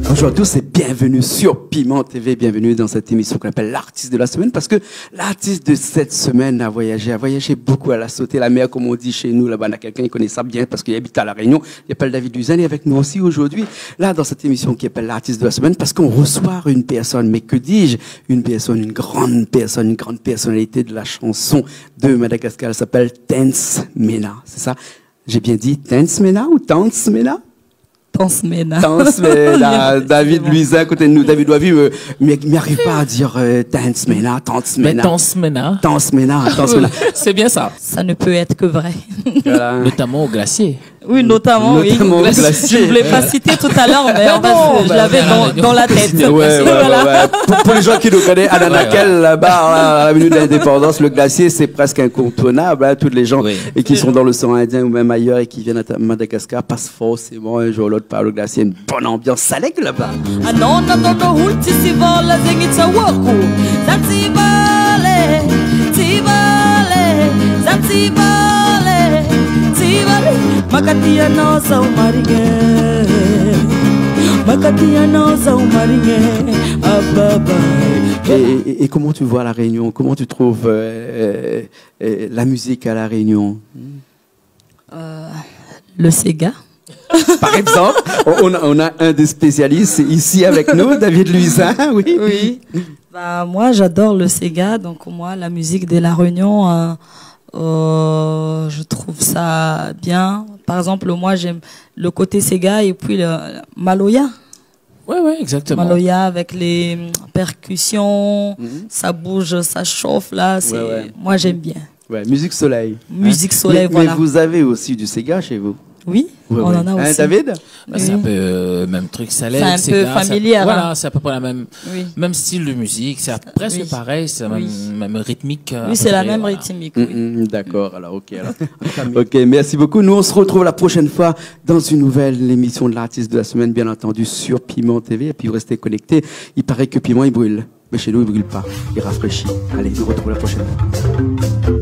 Bonjour à tous et bienvenue sur Piment TV, bienvenue dans cette émission qu'on appelle l'artiste de la semaine, parce que l'artiste de cette semaine a voyagé beaucoup, elle a sauté la mer, comme on dit chez nous, là-bas, on a quelqu'un qui connaît ça bien parce qu'il habite à La Réunion, il s'appelle David Luisan, et avec nous aussi aujourd'hui, là, dans cette émission qui s'appelle l'artiste de la semaine, parce qu'on reçoit une personne, mais que dis-je, une grande personnalité de la chanson de Madagascar, elle s'appelle Tance Mena, c'est ça? J'ai bien dit Tance Mena ou Tance Mena? Tance Mena. David Luisan, à côté de nous. David Wavi m'arrive pas à dire Tance Mena. Tance Mena. C'est bien ça. Ça ne peut être que vrai. Voilà. Notamment au glacier. Oui, notamment au glacier. Je voulais pas citer tout à l'heure, mais en fait, je l'avais dans la tête. Ouais. Pour les gens qui nous connaissent, à Nanakel, là-bas, à la minute d'indépendance, le glacier, c'est presque incontournable. Hein, tous les gens et qui sont dans le sang indien ou même ailleurs et qui viennent à Madagascar passent forcément un jour ou l'autre par le glacier. Une bonne ambiance salée là-bas. Et comment tu vois la Réunion? Comment tu trouves la musique à la Réunion? Le Sega. Par exemple, on a un des spécialistes ici avec nous, David Luisan. Oui. Bah, moi, j'adore le Sega. Donc, moi, la musique de la Réunion, je trouve ça bien. Par exemple, moi, j'aime le côté Sega et puis le Maloya. Ouais, exactement. Maloya avec les percussions, ça bouge, ça chauffe là. Moi, j'aime bien. Ouais, musique soleil. Musique soleil, voilà. Mais vous avez aussi du Sega chez vous? Oui, on en a aussi. David? C'est un peu même truc salé. C'est un peu familier. Voilà, c'est à peu près la même style de musique. C'est presque pareil, c'est la même rythmique. Oui, c'est la même rythmique. D'accord, alors ok. Ok, merci beaucoup. Nous, on se retrouve la prochaine fois dans une nouvelle émission de l'artiste de la semaine, bien entendu, sur Piment TV. Et puis, vous restez connectés. Il paraît que Piment, il brûle. Mais chez nous, il brûle pas. Il rafraîchit. Allez, nous retrouvons la prochaine fois.